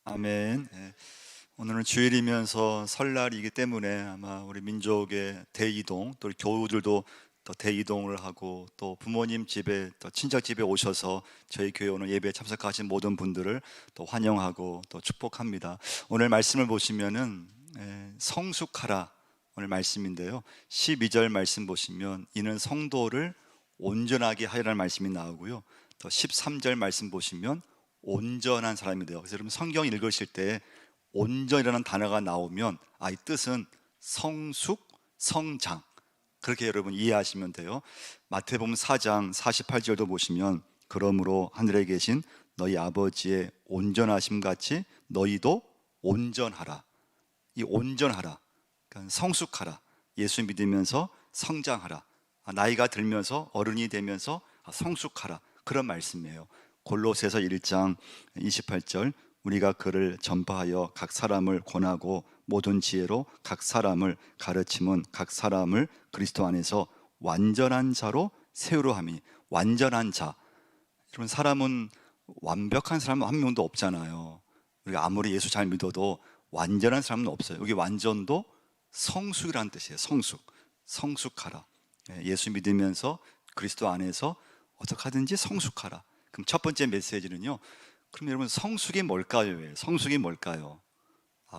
아멘. 오늘은 주일이면서 설날이기 때문에 아마 우리 민족의 대이동, 또 우리 교우들도 또 대이동을 하고, 또 부모님 집에, 또 친척 집에 오셔서 저희 교회 오늘 예배에 참석하신 모든 분들을 또 환영하고 또 축복합니다. 오늘 말씀을 보시면은 성숙하라, 오늘 말씀인데요, 12절 말씀 보시면 이는 성도를 온전하게 하리라는 말씀이 나오고요, 또 13절 말씀 보시면 온전한 사람이 돼요. 그래서 여러분 성경 읽으실 때 온전이라는 단어가 나오면 이 뜻은 성숙, 성장, 그렇게 여러분 이해하시면 돼요. 마태복음 4장 48절도 보시면 그러므로 하늘에 계신 너희 아버지의 온전하심 같이 너희도 온전하라. 이 온전하라, 그러니까 성숙하라, 예수 믿으면서 성장하라, 나이가 들면서 어른이 되면서 성숙하라, 그런 말씀이에요. 골로새서 1장 28절 우리가 그를 전파하여 각 사람을 권하고 모든 지혜로 각 사람을 가르침은 각 사람을 그리스도 안에서 완전한 자로 세우려 함이. 완전한 자, 여러분 사람은 완벽한 사람은 한 명도 없잖아요. 우리가 아무리 예수 잘 믿어도 완전한 사람은 없어요. 여기 완전도 성숙이라는 뜻이에요. 성숙, 성숙하라. 예수 믿으면서 그리스도 안에서 어떻게 하든지 성숙하라. 그럼 첫 번째 메시지는요, 그럼 여러분 성숙이 뭘까요? 성숙이 뭘까요?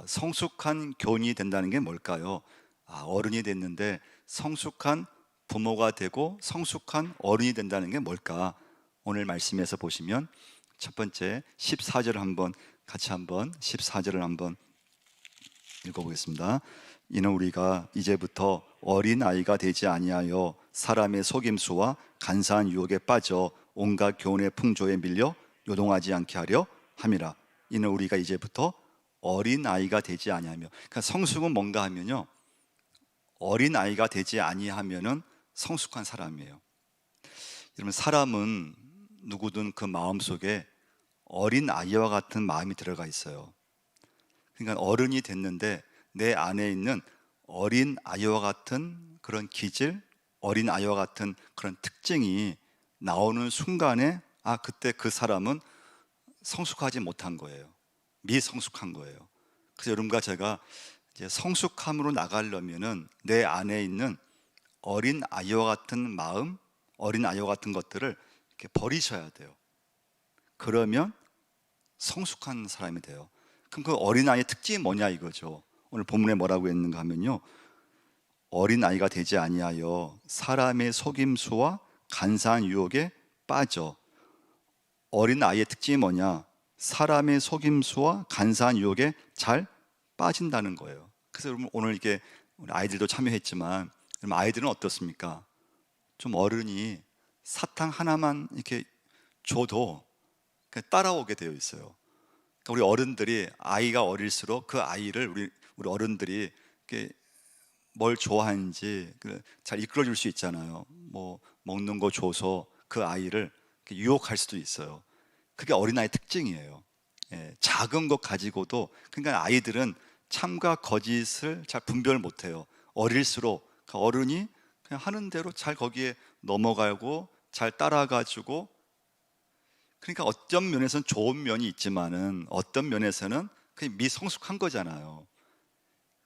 성숙한 교인이 된다는 게 뭘까요? 어른이 됐는데 성숙한 부모가 되고 성숙한 어른이 된다는 게 뭘까? 오늘 말씀에서 보시면 첫 번째 14절을 한번 같이 한번 14절을 한번 읽어보겠습니다. 이는 우리가 이제부터 어린 아이가 되지 아니하여 사람의 속임수와 간사한 유혹에 빠져 온갖 교훈의 풍조에 밀려 요동하지 않게 하려 함이라. 이는 우리가 이제부터 어린 아이가 되지 아니하며, 그러니까 성숙은 뭔가 하면요, 어린 아이가 되지 아니하면은 성숙한 사람이에요. 여러분 사람은 누구든 그 마음 속에 어린 아이와 같은 마음이 들어가 있어요. 그러니까 어른이 됐는데 내 안에 있는 어린 아이와 같은 그런 기질, 어린 아이와 같은 그런 특징이 나오는 순간에 그때 그 사람은 성숙하지 못한 거예요. 미성숙한 거예요. 그래서 여러분과 제가 이제 성숙함으로 나가려면은 내 안에 있는 어린 아이와 같은 마음, 어린 아이와 같은 것들을 이렇게 버리셔야 돼요. 그러면 성숙한 사람이 돼요. 그럼 그 어린아이의 특징이 뭐냐 이거죠. 오늘 본문에 뭐라고 했는가 하면요, 어린아이가 되지 아니하여 사람의 속임수와 간사한 유혹에 빠져. 어린아이의 특징이 뭐냐? 사람의 속임수와 간사한 유혹에 잘 빠진다는 거예요. 그래서 여러분 오늘 이게 우리 아이들도 참여했지만, 아이들은 어떻습니까? 좀 어른이 사탕 하나만 이렇게 줘도 그냥 따라오게 되어 있어요. 우리 어른들이, 아이가 어릴수록 그 아이를 우리 어른들이 뭘 좋아하는지 잘 이끌어 줄 수 있잖아요. 뭐 먹는 거 줘서 그 아이를 유혹할 수도 있어요. 그게 어린아이 특징이에요. 작은 것 가지고도, 그러니까 아이들은 참과 거짓을 잘 분별 못해요. 어릴수록 그 어른이 그냥 하는 대로 잘 거기에 넘어가고 잘 따라가지고, 그러니까 어떤 면에서는 좋은 면이 있지만은 어떤 면에서는 그냥 미성숙한 거잖아요.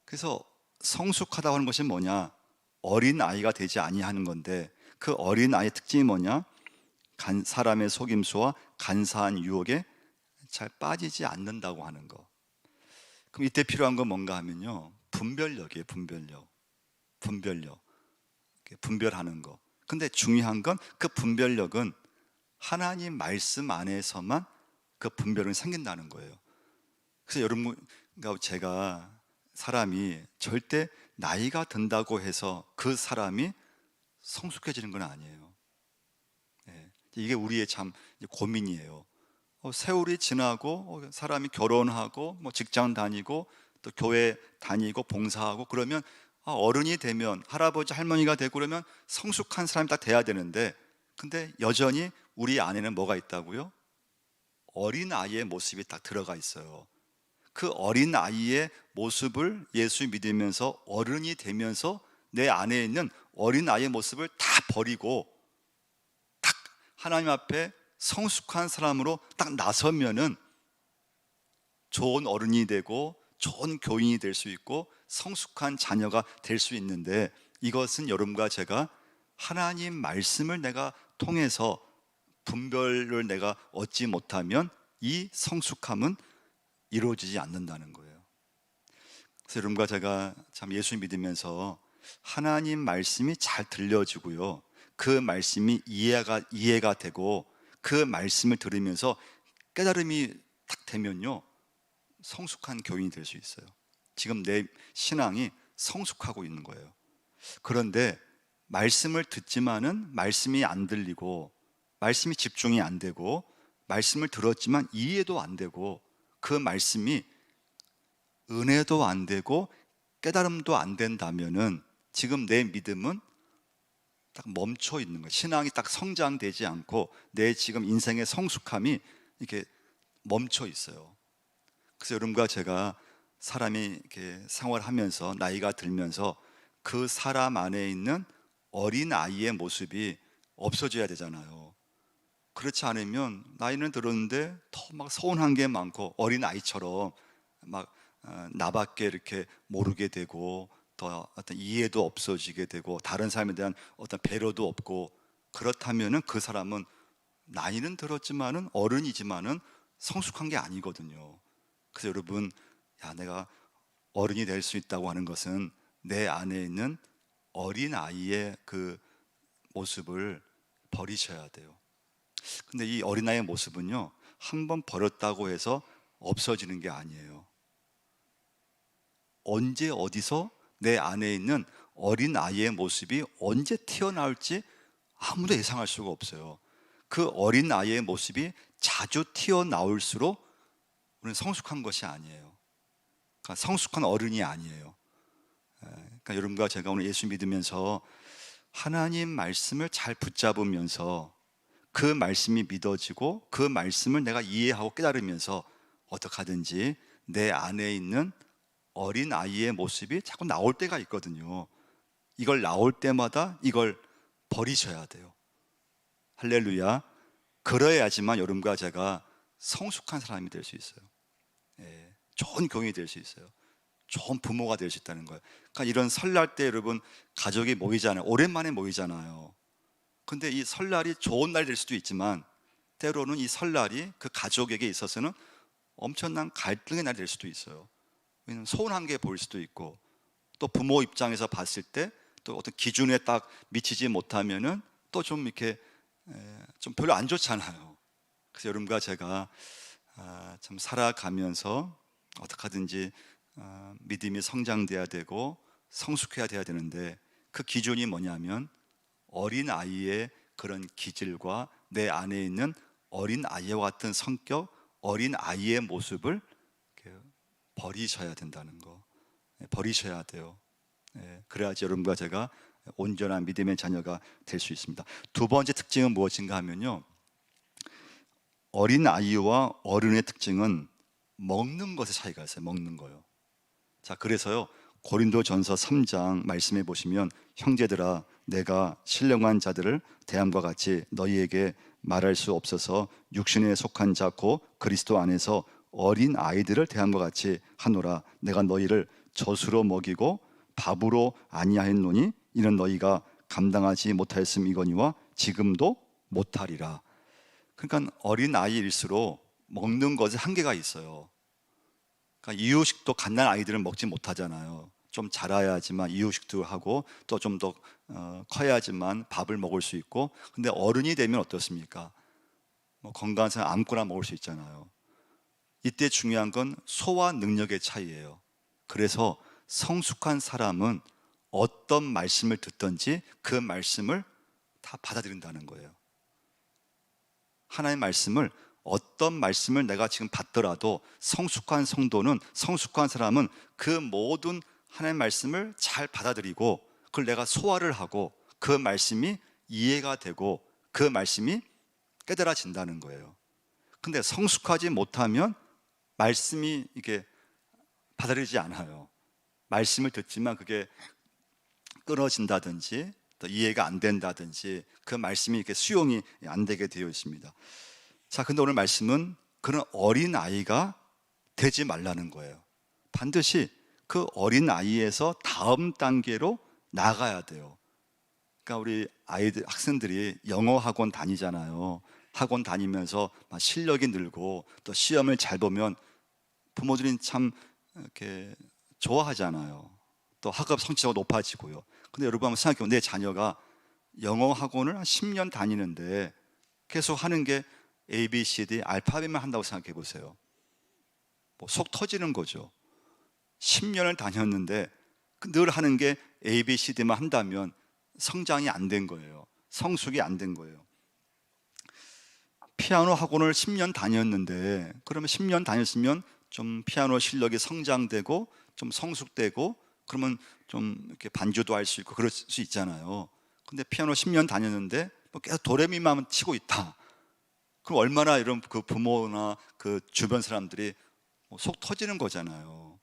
그래서 성숙하다고 하는 것이 뭐냐? 어린 아이가 되지 아니하는 건데, 그 어린 아이의 특징이 뭐냐? 사람의 속임수와 간사한 유혹에 잘 빠지지 않는다고 하는 거. 그럼 이때 필요한 건 뭔가 하면요, 분별력이에요. 분별력, 분별하는 거. 근데 중요한 건 그 분별력은 하나님 말씀 안에서만 그 분별은 생긴다는 거예요. 그래서 여러분과 제가, 사람이 절대 나이가 든다고 해서 그 사람이 성숙해지는 건 아니에요. 이게 우리의 참 고민이에요. 세월이 지나고 사람이 결혼하고 뭐 직장 다니고 또 교회 다니고 봉사하고 그러면 어른이 되면, 할아버지 할머니가 되고 그러면 성숙한 사람이 딱 돼야 되는데, 근데 여전히 우리 안에는 뭐가 있다고요? 어린 아이의 모습이 딱 들어가 있어요. 그 어린 아이의 모습을 예수 믿으면서 어른이 되면서 내 안에 있는 어린 아이의 모습을 다 버리고 딱 하나님 앞에 성숙한 사람으로 딱 나서면은 좋은 어른이 되고 좋은 교인이 될 수 있고 성숙한 자녀가 될 수 있는데, 이것은 여러분과 제가 하나님 말씀을 내가 통해서 분별을 내가 얻지 못하면 이 성숙함은 이루어지지 않는다는 거예요. 그래서 여러분과 제가 참 예수 믿으면서 하나님 말씀이 잘 들려지고요, 그 말씀이 이해가 되고 그 말씀을 들으면서 깨달음이 딱 되면요, 성숙한 교인이 될 수 있어요. 지금 내 신앙이 성숙하고 있는 거예요. 그런데 말씀을 듣지만은 말씀이 안 들리고, 말씀이 집중이 안 되고, 말씀을 들었지만 이해도 안 되고, 그 말씀이 은혜도 안 되고 깨달음도 안 된다면은 지금 내 믿음은 딱 멈춰 있는 거예요. 신앙이 딱 성장되지 않고 내 지금 인생의 성숙함이 이렇게 멈춰 있어요. 그래서 여러분과 제가 사람이 이렇게 생활하면서 나이가 들면서 그 사람 안에 있는 어린 아이의 모습이 없어져야 되잖아요. 그렇지 않으면 나이는 들었는데 더 막 서운한 게 많고 어린 아이처럼 막 나밖에 이렇게 모르게 되고, 더 어떤 이해도 없어지게 되고, 다른 사람에 대한 어떤 배려도 없고, 그렇다면은 그 사람은 나이는 들었지만은 어른이지만은 성숙한 게 아니거든요. 그래서 여러분, 내가 어른이 될 수 있다고 하는 것은 내 안에 있는 어린 아이의 그 모습을 버리셔야 돼요. 근데 이 어린아이의 모습은요, 한번 버렸다고 해서 없어지는 게 아니에요. 언제 어디서 내 안에 있는 어린아이의 모습이 언제 튀어나올지 아무도 예상할 수가 없어요. 그 어린아이의 모습이 자주 튀어나올수록 우리는 성숙한 것이 아니에요. 그러니까 성숙한 어른이 아니에요. 그러니까 여러분과 제가 오늘 예수 믿으면서 하나님 말씀을 잘 붙잡으면서 그 말씀이 믿어지고 그 말씀을 내가 이해하고 깨달으면서 어떻게 하든지 내 안에 있는 어린 아이의 모습이 자꾸 나올 때가 있거든요. 이걸 나올 때마다 이걸 버리셔야 돼요. 할렐루야. 그래야지만 여러분과 제가 성숙한 사람이 될 수 있어요. 좋은 교인이 될 수 있어요. 좋은 부모가 될 수 있다는 거예요. 그러니까 이런 설날 때 여러분 가족이 모이잖아요. 오랜만에 모이잖아요. 근데 이 설날이 좋은 날이 될 수도 있지만 때로는 이 설날이 그 가족에게 있어서는 엄청난 갈등의 날이 될 수도 있어요. 왜냐하면 서운한 게 보일 수도 있고, 또 부모 입장에서 봤을 때 또 어떤 기준에 딱 미치지 못하면은 또 좀 이렇게 좀 별로 안 좋잖아요. 그래서 여러분과 제가 참 살아가면서 어떻게 하든지 믿음이 성장돼야 되고 성숙해야 돼야 되는데, 그 기준이 뭐냐면 어린 아이의 그런 기질과 내 안에 있는 어린 아이와 같은 성격, 어린 아이의 모습을 버리셔야 된다는 거. 버리셔야 돼요. 그래야지 여러분과 제가 온전한 믿음의 자녀가 될 수 있습니다. 두 번째 특징은 무엇인가 하면요, 어린 아이와 어른의 특징은 먹는 것의 차이가 있어요. 먹는 거요. 자, 그래서요, 고린도전서 3장 말씀해 보시면, 형제들아 내가 신령한 자들을 대함과 같이 너희에게 말할 수 없어서 육신에 속한 자 곧 그리스도 안에서 어린 아이들을 대함과 같이 하노라. 내가 너희를 젖으로 먹이고 밥으로 아니하였노니 이는 너희가 감당하지 못하였음이거니와 지금도 못하리라. 그러니까 어린 아이일수록 먹는 것에 한계가 있어요. 그러니까 이유식도 갓난 아이들은 먹지 못하잖아요. 좀 자라야지만 이유식도 하고 또 좀 더 커야지만 밥을 먹을 수 있고, 근데 어른이 되면 어떻습니까? 건강한 사람 아무거나 먹을 수 있잖아요. 이때 중요한 건 소화 능력의 차이예요. 그래서 성숙한 사람은 어떤 말씀을 듣든지 그 말씀을 다 받아들인다는 거예요. 하나님의 말씀을, 어떤 말씀을 내가 지금 받더라도 성숙한 성도는, 성숙한 사람은 그 모든 하나님의 말씀을 잘 받아들이고 그걸 내가 소화를 하고 그 말씀이 이해가 되고 그 말씀이 깨달아진다는 거예요. 근데 성숙하지 못하면 말씀이 이게 받아들이지 않아요. 말씀을 듣지만 그게 끊어진다든지 또 이해가 안 된다든지 그 말씀이 이렇게 수용이 안 되게 되어 있습니다. 자, 근데 오늘 말씀은 그런 어린 아이가 되지 말라는 거예요. 반드시 그 어린 아이에서 다음 단계로 나가야 돼요. 그러니까 우리 아이들, 학생들이 영어 학원 다니잖아요. 학원 다니면서 막 실력이 늘고 또 시험을 잘 보면 부모들이 참 이렇게 좋아하잖아요. 또 학업 성취가 높아지고요. 근데 여러분 한번 생각해 보면 내 자녀가 영어 학원을 한 10년 다니는데 계속 하는 게 A, B, C, D 알파벳만 한다고 생각해 보세요. 뭐 속 터지는 거죠. 10년을 다녔는데 늘 하는 게 A, B, C, D만 한다면 성장이 안 된 거예요. 성숙이 안 된 거예요. 피아노 학원을 10년 다녔는데 그러면 10년 다녔으면 좀 피아노 실력이 성장되고 좀 성숙되고 그러면 좀 이렇게 반주도 할 수 있고 그럴 수 있잖아요. 근데 피아노 10년 다녔는데 뭐 계속 도레미만 치고 있다. 그럼 얼마나 이런 그 부모나 그 주변 사람들이 속 터지는 거잖아요.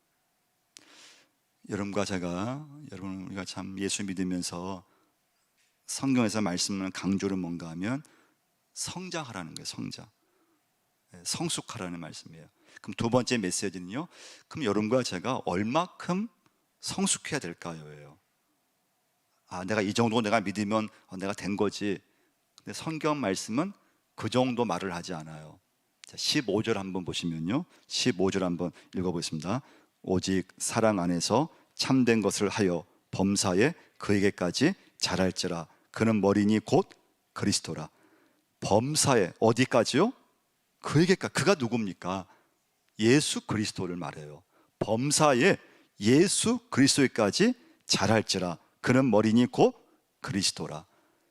여러분과 제가, 여러분 우리가 참 예수 믿으면서 성경에서 말씀하는 강조는 뭔가 하면 성장하라는 거예요. 성장, 성숙하라는 말씀이에요. 그럼 두 번째 메시지는요, 그럼 여러분과 제가 얼마큼 성숙해야 될까요? 내가 이 정도 내가 믿으면 내가 된 거지. 근데 성경 말씀은 그 정도 말을 하지 않아요. 15절 한번 보시면요, 15절 한번 읽어보겠습니다. 오직 사랑 안에서 참된 것을 하여 범사에 그에게까지 자랄지라. 그는 머리니 곧 그리스도라. 범사에 어디까지요? 그에게까지. 그가 누굽니까? 예수 그리스도를 말해요. 범사에 예수 그리스도에까지 자랄지라. 그는 머리니 곧 그리스도라.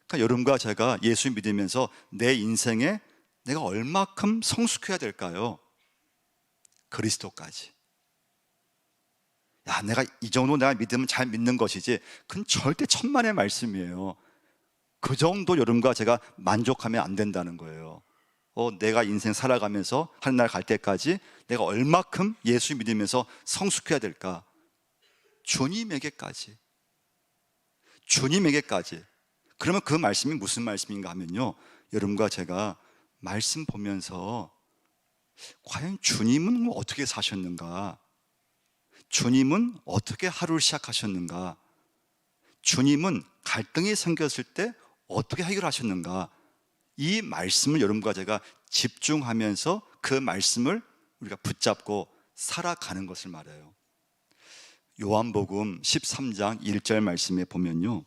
그러니까 여러분과 제가 예수 믿으면서 내 인생에 내가 얼마큼 성숙해야 될까요? 그리스도까지. 내가 이 정도 내가 믿으면 잘 믿는 것이지, 그건 절대 천만의 말씀이에요. 그 정도 여러분과 제가 만족하면 안 된다는 거예요. 내가 인생 살아가면서 하늘나라 갈 때까지 내가 얼마큼 예수 믿으면서 성숙해야 될까? 주님에게까지. 주님에게까지. 그러면 그 말씀이 무슨 말씀인가 하면요, 여러분과 제가 말씀 보면서 과연 주님은 어떻게 사셨는가? 주님은 어떻게 하루를 시작하셨는가? 주님은 갈등이 생겼을 때 어떻게 해결하셨는가? 이 말씀을 여러분과 제가 집중하면서 그 말씀을 우리가 붙잡고 살아가는 것을 말해요. 요한복음 13장 1절 말씀에 보면요,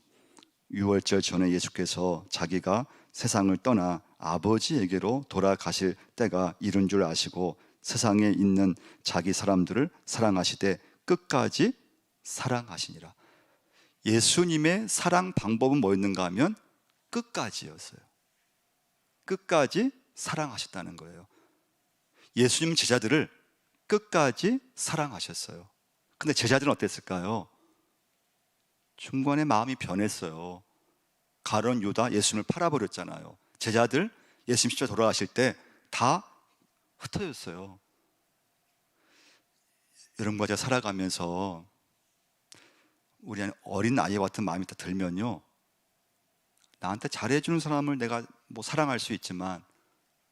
유월절 전에 예수께서 자기가 세상을 떠나 아버지에게로 돌아가실 때가 이른 줄 아시고 세상에 있는 자기 사람들을 사랑하시되 끝까지 사랑하시니라. 예수님의 사랑 방법은 뭐였는가 하면 끝까지였어요. 끝까지 사랑하셨다는 거예요. 예수님 제자들을 끝까지 사랑하셨어요. 근데 제자들은 어땠을까요? 중간에 마음이 변했어요. 가룟 유다 예수님을 팔아버렸잖아요. 제자들 예수님 십자가 돌아가실 때 다 흩어졌어요. 여러분과 제가 살아가면서 우리 어린 아이와 같은 마음이 다 들면요, 나한테 잘해주는 사람을 내가 뭐 사랑할 수 있지만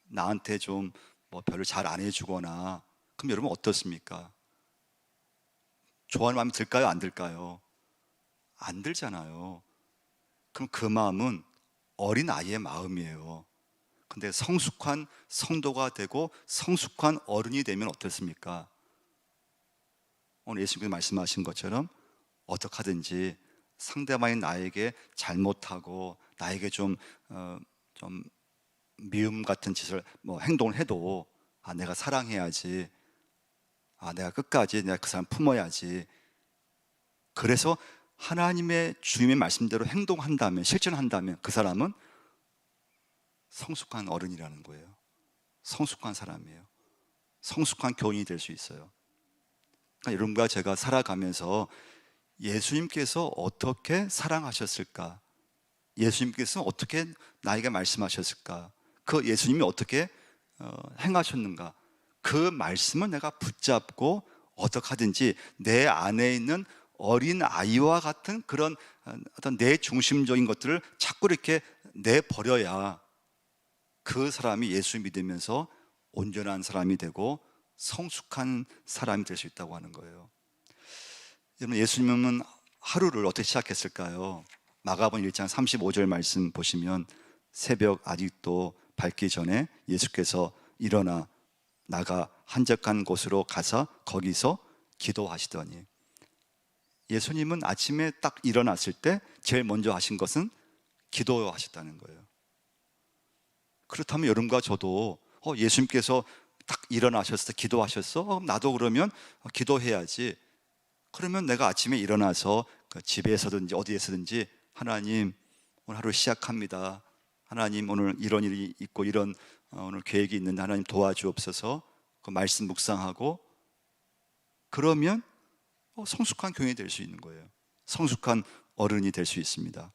나한테 좀 뭐 별로 잘 안 해주거나, 그럼 여러분 어떻습니까? 좋아하는 마음이 들까요? 안 들까요? 안 들잖아요. 그럼 그 마음은 어린 아이의 마음이에요. 근데 성숙한 성도가 되고 성숙한 어른이 되면 어떻습니까? 오늘 예수님께서 말씀하신 것처럼 어떻게 하든지 상대방이 나에게 잘못하고 나에게 좀 미움 같은 짓을 행동을 해도 내가 사랑해야지, 내가 끝까지 내가 그 사람 품어야지. 그래서 하나님의 주님의 말씀대로 행동한다면, 실천한다면 그 사람은 성숙한 어른이라는 거예요. 성숙한 사람이에요. 성숙한 교인이 될 수 있어요. 그러니까 여러분과 제가 살아가면서 예수님께서 어떻게 사랑하셨을까? 예수님께서 어떻게 나에게 말씀하셨을까? 그 예수님이 어떻게 행하셨는가? 그 말씀을 내가 붙잡고 어떻게 하든지 내 안에 있는 어린 아이와 같은 그런 어떤 내 중심적인 것들을 자꾸 이렇게 내버려야 그 사람이 예수 믿으면서 온전한 사람이 되고 성숙한 사람이 될 수 있다고 하는 거예요. 여러분, 예수님은 하루를 어떻게 시작했을까요? 마가복음 1장 35절 말씀 보시면 새벽 아직도 밝기 전에 예수께서 일어나 나가 한적한 곳으로 가서 거기서 기도하시더니, 예수님은 아침에 딱 일어났을 때 제일 먼저 하신 것은 기도하셨다는 거예요. 그렇다면 여러분과 저도 예수님께서 딱 일어나셨을 때 기도하셨어? 나도 그러면 기도해야지. 그러면 내가 아침에 일어나서 집에서든지 어디에서든지 하나님, 오늘 하루 시작합니다. 하나님, 오늘 이런 일이 있고 이런 오늘 계획이 있는데 하나님 도와주옵소서. 그 말씀 묵상하고, 그러면 성숙한 교인이 될 수 있는 거예요. 성숙한 어른이 될 수 있습니다.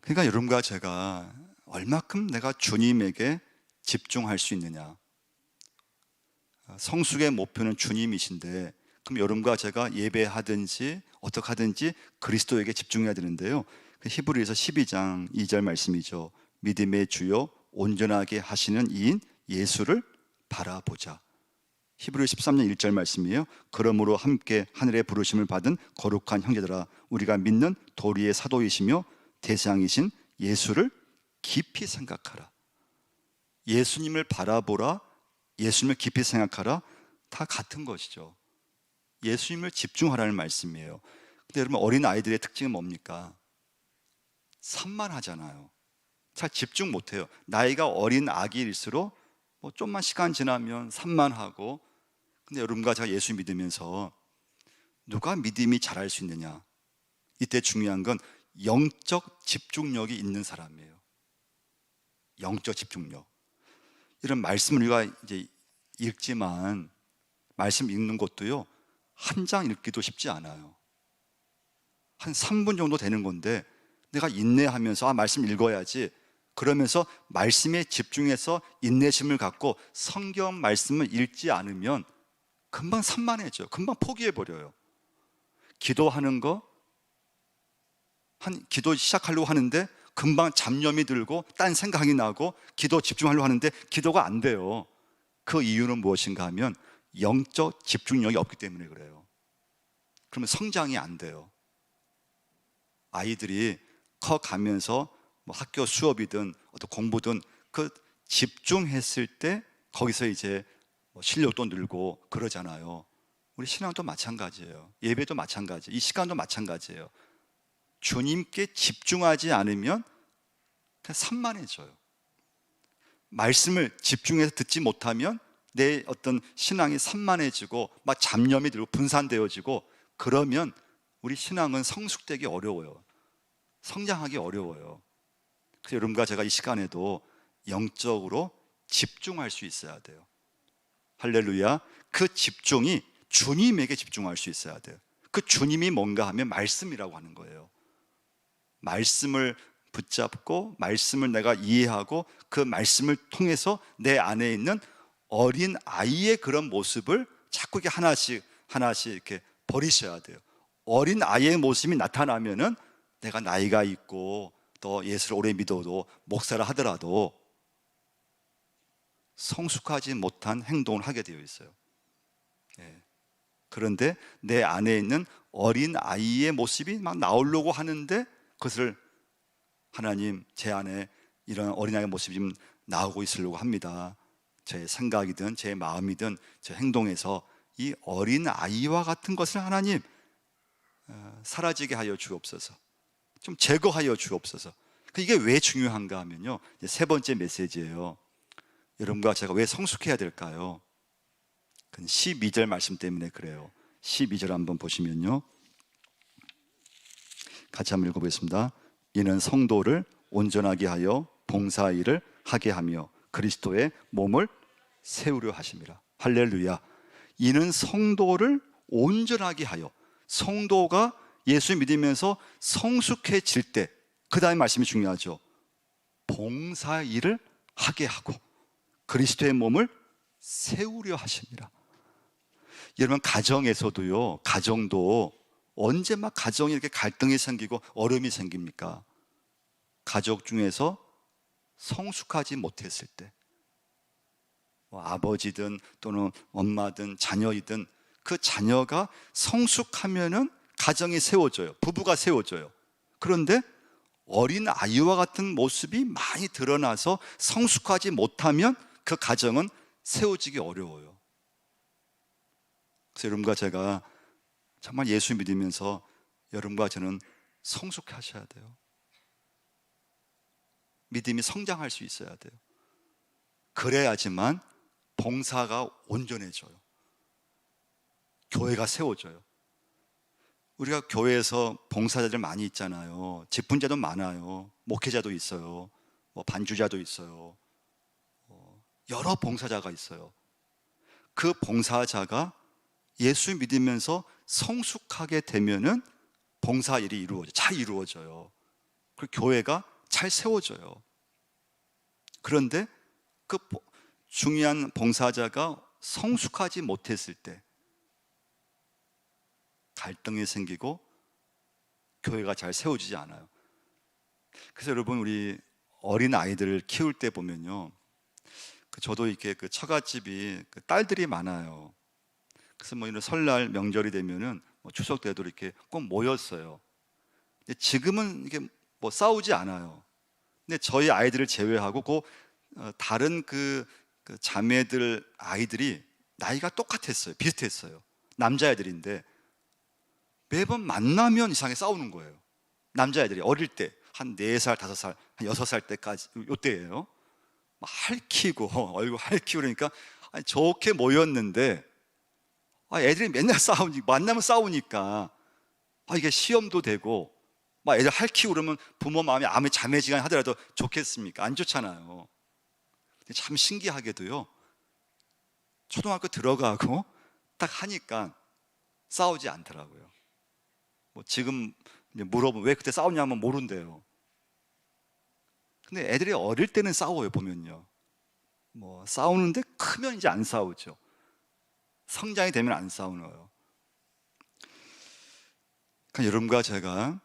그러니까 여러분과 제가 얼마큼 내가 주님에게 집중할 수 있느냐. 성숙의 목표는 주님이신데, 그럼 여러분과 제가 예배하든지 어떻게 하든지 그리스도에게 집중해야 되는데요. 히브리서 12장 2절 말씀이죠. 믿음의 주요 온전하게 하시는 이인 예수를 바라보자. 히브리 13장 1절 말씀이에요. 그러므로 함께 하늘의 부르심을 받은 거룩한 형제들아, 우리가 믿는 도리의 사도이시며 대상이신 예수를 깊이 생각하라. 예수님을 바라보라, 예수님을 깊이 생각하라, 다 같은 것이죠. 예수님을 집중하라는 말씀이에요. 근데 여러분, 어린 아이들의 특징은 뭡니까? 산만하잖아요. 잘 집중 못해요. 나이가 어린 아기일수록 좀만 시간 지나면 산만하고. 근데 여러분과 제가 예수 믿으면서 누가 믿음이 자랄 수 있느냐? 이때 중요한 건 영적 집중력이 있는 사람이에요. 영적 집중력. 이런 말씀을 우리가 이제 읽지만, 말씀 읽는 것도요, 한 장 읽기도 쉽지 않아요. 한 3분 정도 되는 건데 내가 인내하면서 말씀 읽어야지, 그러면서 말씀에 집중해서 인내심을 갖고 성경 말씀을 읽지 않으면 금방 산만해져요. 금방 포기해버려요. 기도하는 거, 기도 시작하려고 하는데 금방 잡념이 들고 딴 생각이 나고 기도 집중하려고 하는데 기도가 안 돼요. 그 이유는 무엇인가 하면 영적 집중력이 없기 때문에 그래요. 그러면 성장이 안 돼요. 아이들이 커가면서 학교 수업이든 어떤 공부든 그 집중했을 때 거기서 이제 실력도 늘고 그러잖아요. 우리 신앙도 마찬가지예요. 예배도 마찬가지, 이 시간도 마찬가지예요. 주님께 집중하지 않으면 그냥 산만해져요. 말씀을 집중해서 듣지 못하면 내 어떤 신앙이 산만해지고 막 잡념이 들고 분산되어지고, 그러면 우리 신앙은 성숙되기 어려워요. 성장하기 어려워요. 그래서 여러분과 제가 이 시간에도 영적으로 집중할 수 있어야 돼요. 할렐루야. 그 집중이 주님에게 집중할 수 있어야 돼요. 그 주님이 뭔가 하면 말씀이라고 하는 거예요. 말씀을 붙잡고 말씀을 내가 이해하고 그 말씀을 통해서 내 안에 있는 어린 아이의 그런 모습을 자꾸 이렇게 하나씩 이렇게 버리셔야 돼요. 어린 아이의 모습이 나타나면은 내가 나이가 있고 또 예수를 오래 믿어도 목사라 하더라도 성숙하지 못한 행동을 하게 되어 있어요. 그런데 내 안에 있는 어린 아이의 모습이 막 나오려고 하는데, 그것을 하나님, 제 안에 이런 어린아이의 모습이 좀 나오고 있으려고 합니다. 제 생각이든 제 마음이든 제 행동에서 이 어린 아이와 같은 것을 하나님 사라지게 하여 주옵소서. 좀 제거하여 주옵소서. 이게 왜 중요한가 하면요, 세 번째 메시지예요. 여러분과 제가 왜 성숙해야 될까요? 12절 말씀 때문에 그래요. 12절 한번 보시면요, 같이 한번 읽어보겠습니다. 이는 성도를 온전하게 하여 봉사일을 하게 하며 그리스도의 몸을 세우려 하심이라. 할렐루야. 이는 성도를 온전하게 하여, 성도가 예수 믿으면서 성숙해질 때, 그 다음에 말씀이 중요하죠. 봉사일을 하게 하고 그리스도의 몸을 세우려 하심이라. 여러분, 가정에서도요, 가정도 언제 막 가정이 이렇게 갈등이 생기고 어려움이 생깁니까? 가족 중에서 성숙하지 못했을 때, 아버지든 또는 엄마든 자녀이든 그 자녀가 성숙하면은 가정이 세워져요. 부부가 세워져요. 그런데 어린 아이와 같은 모습이 많이 드러나서 성숙하지 못하면 그 가정은 세워지기 어려워요. 그래서 여러분과 제가 정말 예수 믿으면서 여러분과 저는 성숙하셔야 돼요. 믿음이 성장할 수 있어야 돼요. 그래야지만 봉사가 온전해져요. 교회가 세워져요. 우리가 교회에서 봉사자들 많이 있잖아요. 직분자도 많아요. 목회자도 있어요. 반주자도 있어요. 여러 봉사자가 있어요. 그 봉사자가 예수 믿으면서 성숙하게 되면은 봉사 일이 잘 이루어져요. 그리고 교회가 잘 세워져요. 그런데 그 중요한 봉사자가 성숙하지 못했을 때 갈등이 생기고 교회가 잘 세워지지 않아요. 그래서 여러분, 우리 어린 아이들을 키울 때 보면요, 저도 이렇게 그 처갓집이 딸들이 많아요. 그래서 이런 설날 명절이 되면은 추석 때도 이렇게 꼭 모였어요. 근데 지금은 이게 싸우지 않아요. 근데 저희 아이들을 제외하고 다른 그 자매들 아이들이 나이가 똑같았어요. 비슷했어요. 남자애들인데 매번 만나면 이상하게 싸우는 거예요. 남자애들이 어릴 때 한 4살, 5살, 한 6살 때까지 요때예요. 핥히고 얼굴 핥히고 그러니까 좋게 모였는데 애들이 맨날 만나면 싸우니까 이게 시험도 되고 애들 핥히고 그러면 부모 마음이 아무리 자매지간 하더라도 좋겠습니까? 안 좋잖아요. 근데 참 신기하게도요, 초등학교 들어가고 딱 하니까 싸우지 않더라고요. 지금 물어보면 왜 그때 싸웠냐면 모른대요. 근데 애들이 어릴 때는 싸워요. 보면요, 싸우는데 크면 이제 안 싸우죠. 성장이 되면 안 싸우는. 그러니까 여러분과 제가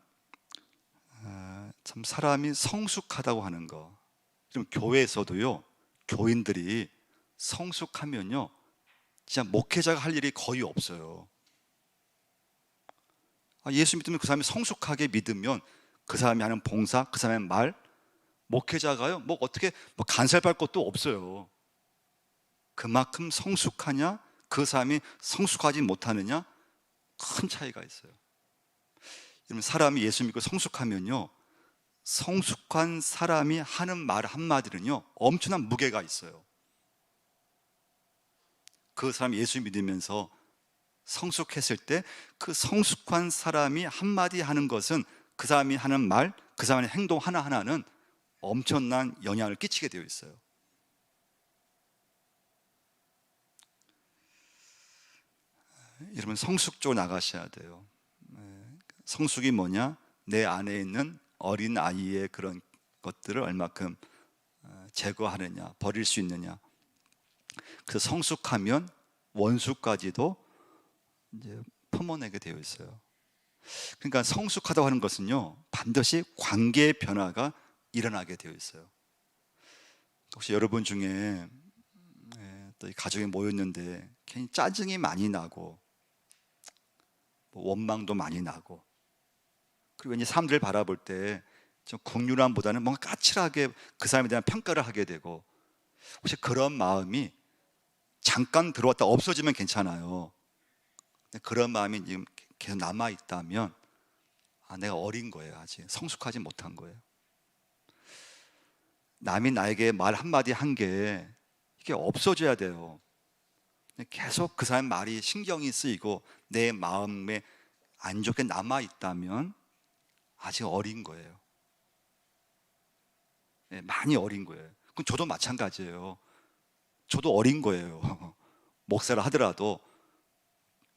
참 사람이 성숙하다고 하는 거, 좀 교회에서도요, 교인들이 성숙하면요 진짜 목회자가 할 일이 거의 없어요. 예수 믿으면 그 사람이 성숙하게 믿으면 그 사람이 하는 봉사, 그 사람의 말, 목회자가요 어떻게 간섭할 것도 없어요. 그만큼 성숙하냐, 그 사람이 성숙하지 못하느냐, 큰 차이가 있어요. 여러분, 사람이 예수 믿고 성숙하면요, 성숙한 사람이 하는 말 한마디는요 엄청난 무게가 있어요. 그 사람이 예수 믿으면서 성숙했을 때 그 성숙한 사람이 한마디 하는 것은 그 사람이 하는 말, 그 사람의 행동 하나하나는 엄청난 영향을 끼치게 되어 있어요. 여러분, 성숙적으로 나가셔야 돼요. 성숙이 뭐냐? 내 안에 있는 어린 아이의 그런 것들을 얼마큼 제거하느냐, 버릴 수 있느냐. 그래서 성숙하면 원수까지도 이제 품어내게 되어 있어요. 그러니까 성숙하다고 하는 것은요 반드시 관계의 변화가 일어나게 되어 있어요. 혹시 여러분 중에 또 가족이 모였는데 괜히 짜증이 많이 나고 원망도 많이 나고, 그리고 왠지 사람들 바라볼 때 좀 국률함보다는 뭔가 까칠하게 그 사람에 대한 평가를 하게 되고, 혹시 그런 마음이 잠깐 들어왔다 없어지면 괜찮아요. 그런 마음이 지금 계속 남아있다면 내가 어린 거예요. 아직 성숙하지 못한 거예요. 남이 나에게 말 한마디 한 게 이게 없어져야 돼요. 계속 그 사람 말이 신경이 쓰이고 내 마음에 안 좋게 남아있다면 아직 어린 거예요. 많이 어린 거예요. 그럼 저도 마찬가지예요. 저도 어린 거예요. 목사를 하더라도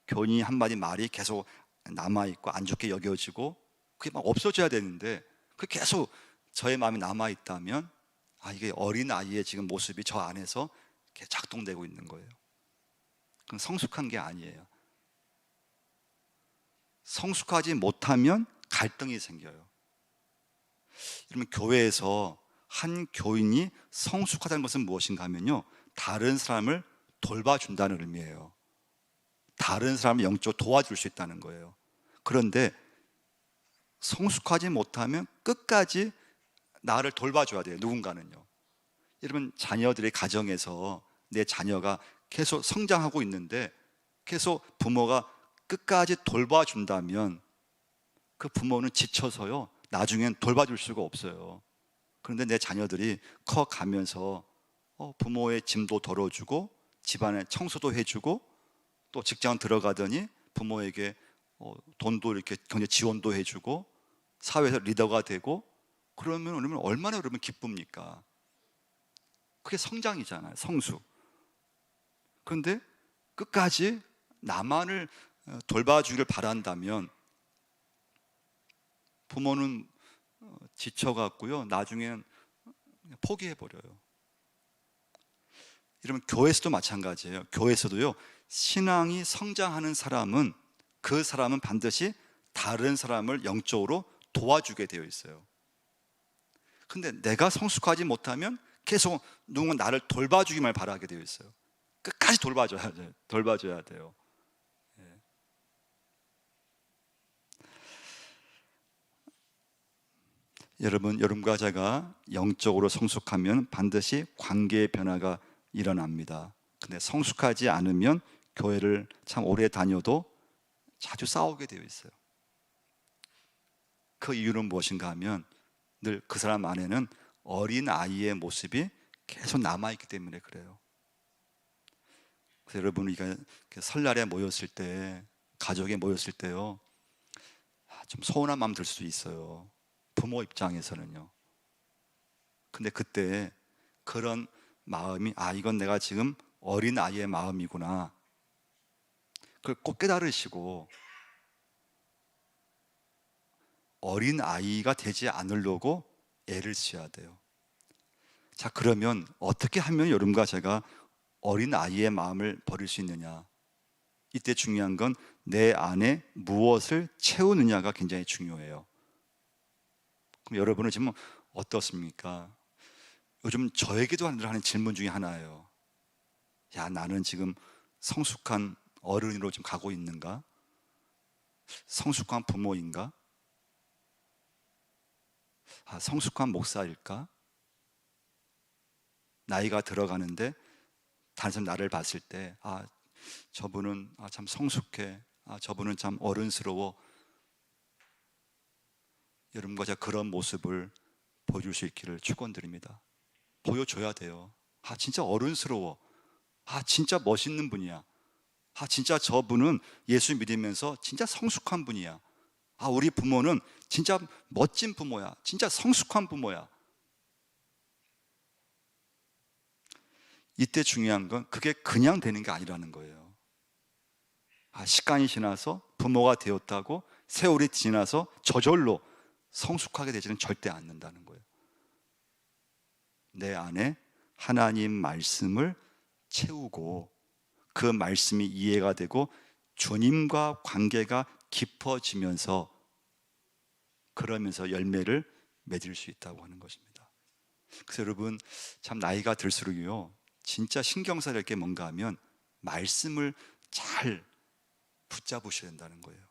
교인이 한마디 말이 계속 남아있고 안 좋게 여겨지고 그게 막 없어져야 되는데 그게 계속 저의 마음이 남아있다면 이게 어린 아이의 지금 모습이 저 안에서 이렇게 작동되고 있는 거예요. 그럼 성숙한 게 아니에요. 성숙하지 못하면 갈등이 생겨요. 여러분, 교회에서 한 교인이 성숙하다는 것은 무엇인가 하면요, 다른 사람을 돌봐준다는 의미예요. 다른 사람을 영적으로 도와줄 수 있다는 거예요. 그런데 성숙하지 못하면 끝까지 나를 돌봐줘야 돼요. 누군가는요. 여러분, 자녀들의 가정에서 내 자녀가 계속 성장하고 있는데 계속 부모가 끝까지 돌봐준다면 그 부모는 지쳐서요, 나중엔 돌봐줄 수가 없어요. 그런데 내 자녀들이 커가면서 부모의 짐도 덜어주고 집안에 청소도 해주고 또 직장 들어가더니 부모에게 돈도 이렇게 경제 지원도 해주고 사회에서 리더가 되고 그러면 얼마나 여러분 기쁩니까? 그게 성장이잖아요. 성숙. 그런데 끝까지 나만을 돌봐주기를 바란다면 부모는 지쳐갖고요, 나중엔 포기해버려요. 이러면 교회에서도 마찬가지예요. 교회에서도요, 신앙이 성장하는 사람은 그 사람은 반드시 다른 사람을 영적으로 도와주게 되어 있어요. 근데 내가 성숙하지 못하면 계속 누군가 나를 돌봐주기만 바라게 되어 있어요. 끝까지 돌봐줘야 돼요. 예. 여러분과 제가 영적으로 성숙하면 반드시 관계의 변화가 일어납니다. 근데 성숙하지 않으면 교회를 참 오래 다녀도 자주 싸우게 되어 있어요. 그 이유는 무엇인가 하면 늘 그 사람 안에는 어린 아이의 모습이 계속 남아있기 때문에 그래요. 그래서 여러분, 우리가 설날에 모였을 때, 가족에 모였을 때요, 좀 서운한 마음 들 수도 있어요. 부모 입장에서는요. 근데 그때 그런 마음이, 이건 내가 지금 어린 아이의 마음이구나, 그걸 꼭 깨달으시고 어린 아이가 되지 않으려고 애를 써야 돼요. 자, 그러면 어떻게 하면 여러분과 제가 어린 아이의 마음을 버릴 수 있느냐? 이때 중요한 건 내 안에 무엇을 채우느냐가 굉장히 중요해요. 그럼 여러분은 지금 어떻습니까? 요즘 저에게도 하는 질문 중에 하나예요. 야, 나는 지금 성숙한 어른으로 좀 가고 있는가? 성숙한 부모인가? 성숙한 목사일까? 나이가 들어가는데 다른 사람 나를 봤을 때 저분은 참 성숙해, 저분은 참 어른스러워. 여러분과 제가 그런 모습을 보여줄 수 있기를 축원드립니다. 보여줘야 돼요. 진짜 어른스러워. 진짜 멋있는 분이야. 진짜 저분은 예수 믿으면서 진짜 성숙한 분이야. 우리 부모는 진짜 멋진 부모야. 진짜 성숙한 부모야. 이때 중요한 건 그게 그냥 되는 게 아니라는 거예요. 시간이 지나서 부모가 되었다고 세월이 지나서 저절로 성숙하게 되지는 절대 않는다는 거예요. 내 안에 하나님 말씀을 채우고 그 말씀이 이해가 되고 주님과 관계가 깊어지면서 그러면서 열매를 맺을 수 있다고 하는 것입니다. 그래서 여러분, 참 나이가 들수록요, 진짜 신경 써야 될 게 뭔가 하면 말씀을 잘 붙잡으셔야 된다는 거예요.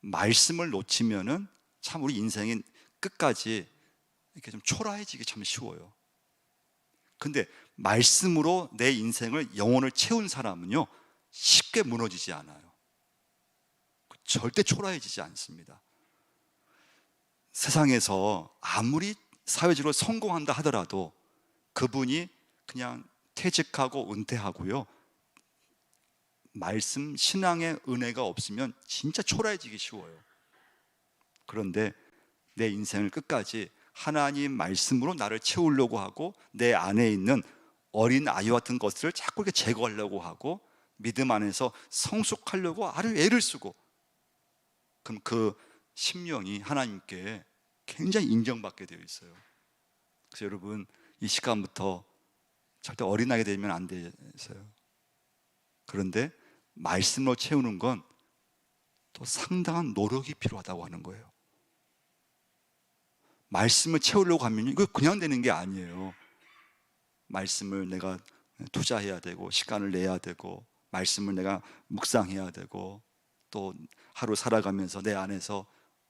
말씀을 놓치면은 참 우리 인생이 끝까지 이렇게 좀 초라해지기 참 쉬워요. 근데 말씀으로 내 인생을, 영혼을 채운 사람은요, 쉽게 무너지지 않아요. 절대 초라해지지 않습니다. 세상에서 아무리 사회적으로 성공한다 하더라도 그분이 그냥 퇴직하고 은퇴하고요, 말씀, 신앙의 은혜가 없으면 진짜 초라해지기 쉬워요. 그런데 내 인생을 끝까지 하나님 말씀으로 나를 채우려고 하고 내 안에 있는 어린 아이 같은 것들을 자꾸 이렇게 제거하려고 하고 믿음 안에서 성숙하려고 아주 애를 쓰고, 그럼 그 심령이 하나님께 굉장히 인정받게 되어 있어요. 그래서 여러분, 이 시간부터 절대 어린아이 되면 안 되세요. 그런데 말씀으로 채우는 건 또 상당한 노력이 필요하다고 하는 거예요. 말씀을 채우려고 하면 이거 그냥 되는 게 아니에요. 말씀을 내가 투자해야 되고 시간을 내야 되고 말씀을 내가 묵상해야 되고 또 하루 살아가면서 내 안에서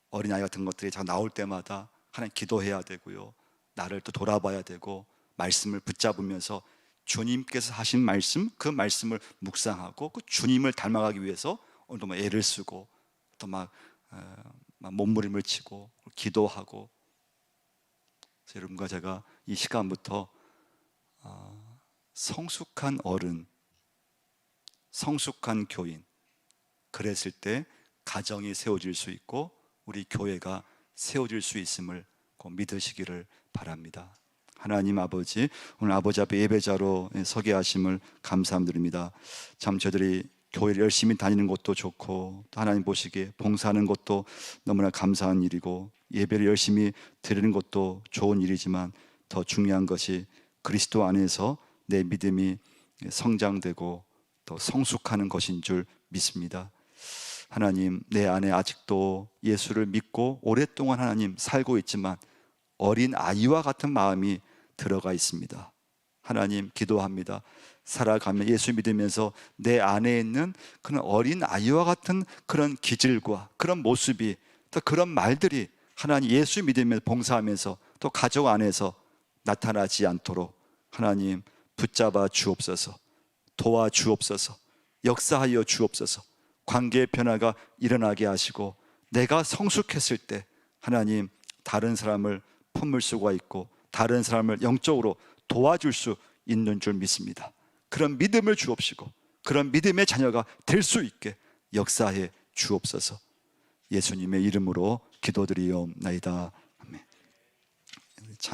어린아이 같은 것들이 자 나올 때마다 하나님 기도해야 되고요, 나를 또 돌아봐야 되고 말씀을 붙잡으면서 주님께서 하신 말씀, 그 말씀을 묵상하고 그 주님을 닮아가기 위해서 오늘도 막 애를 쓰고 또 막 몸부림을 치고 기도하고. 그래서 여러분과 제가 이 시간부터 성숙한 어른, 성숙한 교인, 그랬을 때 가정이 세워질 수 있고 우리 교회가 세워질 수 있음을 꼭 믿으시기를 바랍니다. 하나님 아버지, 오늘 아버지 앞에 예배자로 서게 하심을 감사드립니다. 참 저들이 교회를 열심히 다니는 것도 좋고 또 하나님 보시기에 봉사하는 것도 너무나 감사한 일이고 예배를 열심히 드리는 것도 좋은 일이지만 더 중요한 것이 그리스도 안에서 내 믿음이 성장되고 또 성숙하는 것인 줄 믿습니다. 하나님, 내 안에 아직도 예수를 믿고 오랫동안 하나님 살고 있지만 어린 아이와 같은 마음이 들어가 있습니다. 하나님, 기도합니다. 살아가며 예수 믿으면서 내 안에 있는 그런 어린 아이와 같은 그런 기질과 그런 모습이, 또 그런 말들이 하나님 예수 믿으면서 봉사하면서 또 가족 안에서 나타나지 않도록 하나님 붙잡아 주옵소서, 도와 주옵소서, 역사하여 주옵소서. 관계의 변화가 일어나게 하시고 내가 성숙했을 때 하나님 다른 사람을 품을 수가 있고 다른 사람을 영적으로 도와줄 수 있는 줄 믿습니다. 그런 믿음을 주옵시고 그런 믿음의 자녀가 될 수 있게 역사해 주옵소서. 예수님의 이름으로 기도드리옵나이다.